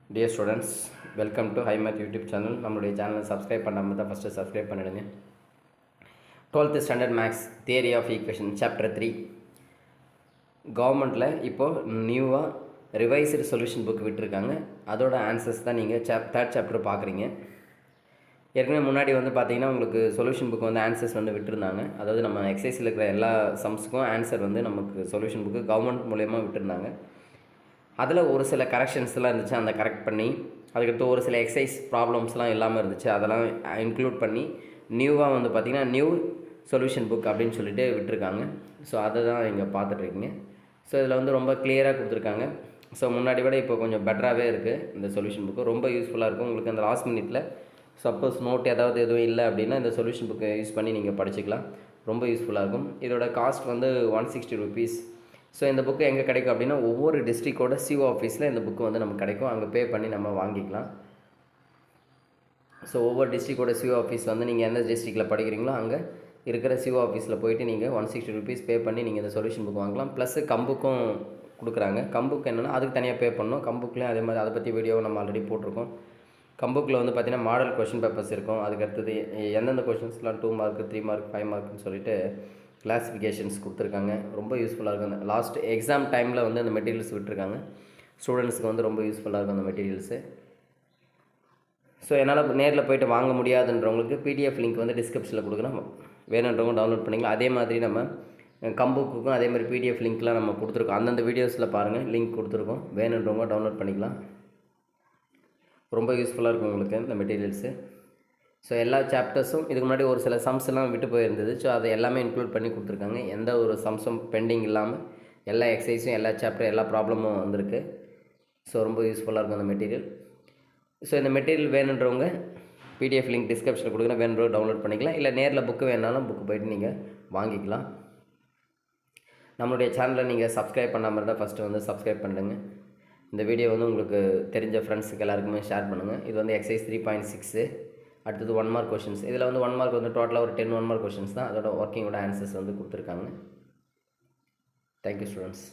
Dear students, welcome to High Math YouTube channel. நம்மளுடைய சேனலை subscribe பண்ணாமல் தான் ஃபஸ்ட்டு சப்ஸ்கிரைப் பண்ணிடுங்க. 12th standard maths theory of equation chapter 3 கவர்மெண்ட்டில் இப்போது நியூவாக ரிவைஸ்டு சொல்யூஷன் புக் விட்டுருக்காங்க. அதோட ஆன்சர்ஸ் தான் நீங்கள் தேர்ட் சாப்டர் பார்க்குறீங்க. ஏற்கனவே முன்னாடி வந்து பார்த்தீங்கன்னா உங்களுக்கு சொல்யூஷன் புக் வந்து ஆன்சர்ஸ் வந்து விட்டுருந்தாங்க. அதாவது நம்ம எக்ஸசைஸில் இருக்கிற எல்லா சம்ஸுக்கும் ஆன்சர் வந்து நமக்கு சொல்யூஷன் புக்கு கவர்மெண்ட் மூலயமா விட்டுருந்தாங்க. அதில் ஒரு சில கரெக்ஷன்ஸ்லாம் இருந்துச்சு, அந்த கரெக்ட் பண்ணி அதுக்கடுத்து ஒரு சில எக்ஸசைஸ் ப்ராப்ளம்ஸ்லாம் இல்லாமல் இருந்துச்சு, அதெல்லாம் இன்க்ளூட் பண்ணி நியூவாக வந்து பார்த்திங்கன்னா நியூ சொல்யூஷன் புக் அப்படின்னு சொல்லிட்டு விட்டுருக்காங்க. ஸோ அதை தான் நீங்கள் பார்த்துட்ருக்கீங்க. ஸோ இதில் வந்து ரொம்ப கிளியராக கொடுத்துருக்காங்க. ஸோ முன்னாடி விட இப்போ கொஞ்சம் பெட்டராகவே இருக்குது இந்த சொல்யூஷன் புக்கு. ரொம்ப யூஸ்ஃபுல்லாக இருக்கும் உங்களுக்கு. அந்த லாஸ்ட் மினிட்டில் சப்போஸ் நோட் ஏதாவது எதுவும் இல்லை அப்படின்னா இந்த சொல்யூஷன் புக்கை யூஸ் பண்ணி நீங்கள் படிச்சுக்கலாம். ரொம்ப யூஸ்ஃபுல்லாக இருக்கும். இதோட காஸ்ட் வந்து 160 rupees. ஸோ இந்த புக்கு எங்கே கிடைக்கும் அப்படின்னா ஒவ்வொரு டிஸ்ட்ரிக்டோட சிஓ ஆஃபீஸில் இந்த புக்கு வந்து நமக்கு கிடைக்கும். அங்கே பே பண்ணி நம்ம வாங்கிக்கலாம். ஸோ ஒவ்வொரு டிஸ்ட்ரிக்டோட சிஓ ஆஃபீஸ் வந்து நீங்கள் எந்த டிஸ்ட்ரிக்டில் படிக்கிறீங்களோ அங்கே இருக்கிற சிஓ ஆஃபீஸில் போய்ட்டு நீங்கள் 160 rupees பே பண்ணி நீங்கள் இந்த சொல்யூஷன் புக் வாங்கலாம். ப்ளஸ் கம்புக்கும் கொடுக்குறாங்க. கம்புக்கு என்னென்னா அதுக்கு தனியாக பே பண்ணணும். கம்புக்குலேயும் அதே மாதிரி அதை பற்றி வீடியோவை நம்ம ஆல்ரெடி போட்டிருக்கோம். கம்புக்கில் வந்து பார்த்திங்கன்னா மாடல் கொஷின் பேப்பர்ஸ் இருக்கும். அதுக்கடுத்தது எந்தெந்த கொஷின்ஸ்லாம் 2 மார்க் 3 மார்க் 5 மார்க்னு சொல்லிட்டு கிளாஸிஃபிகேஷன்ஸ் கொடுத்துருக்காங்க. ரொம்ப யூஸ்ஃபுல்லாக இருக்கும். அந்த லாஸ்ட் எக்ஸாம் டைமில் வந்து அந்த மெட்டீரியல்ஸ் விட்டுருக்காங்க. ஸ்டூடெண்ட்ஸ்க்கு வந்து ரொம்ப யூஸ்ஃபுல்லாக இருக்கும் அந்த மெட்டீரியல்ஸு. ஸோ என்னால் நேரில் போய்ட்டு வாங்க முடியாதுன்றவங்களுக்கு பிடிஎஃப் லிங்க் வந்து டிஸ்கிரிப்ஷனில் கொடுக்குறோம். வேணுன்றவங்க டவுன்லோட் பண்ணிக்கலாம். அதே மாதிரி நம்ம கம்புக்குக்கும் அதே மாதிரி பிடிஎஃப் லிங்க்லாம் நம்ம கொடுத்துருக்கோம். அந்தந்த வீடியோஸில் பாருங்கள், லிங்க் கொடுத்துருக்கோம். வேணுன்றவங்க டவுன்லோட் பண்ணிக்கலாம். ரொம்ப யூஸ்ஃபுல்லாக இருக்கும் உங்களுக்கு இந்த மெட்டீரியல்ஸு. ஸோ எல்லா சாப்டர்ஸும் இதுக்கு முன்னாடி ஒரு சில சம்ஸ்லாம் விட்டு போயிருந்தது. ஸோ அதை எல்லாமே இன்க்ளூட் பண்ணி கொடுத்துருக்காங்க. எந்த ஒரு சம்ஸும் பெண்டிங் இல்லாமல் எல்லா எக்ஸசைஸும் எல்லா சாப்டர் எல்லா ப்ராப்ளமும் வந்திருக்கு. ஸோ ரொம்ப யூஸ்ஃபுல்லாக இருக்கும் அந்த மெட்டீரியல். ஸோ இந்த மெட்டீரியல் வேணுன்றவங்க பிடிஎஃப் லிங்க் டிஸ்கிரிப்ஷனில் கொடுக்குறேன். வேணுன்றவங்க டவுன்லோட் பண்ணிக்கலாம். இல்லை நேரில் புக்கு வேணாலும் புக்கு போய்ட்டு நீங்கள் வாங்கிக்கலாம். நம்மளுடைய சேனலை நீங்கள் சப்ஸ்கிரைப் பண்ணாமல் இருந்தால் ஃபஸ்ட்டு வந்து சப்ஸ்கிரைப் பண்ணுங்கள். இந்த வீடியோ வந்து உங்களுக்கு தெரிஞ்ச ஃப்ரெண்ட்ஸுக்கு எல்லாருக்குமே ஷேர் பண்ணுங்கள். இது வந்து எக்ஸசைஸ் 3.6. அடுத்தது 1 மார்க் கொஷின்ஸ். இதில் வந்து 1 மார்க் வந்து டோட்டலாக ஒரு 10 1 மார்க் கொஷின்ஸ் தான். அதோட ஒர்க்கிங்கோட ஆன்சர்ஸ் வந்து கொடுத்துருக்காங்க. Thank you students.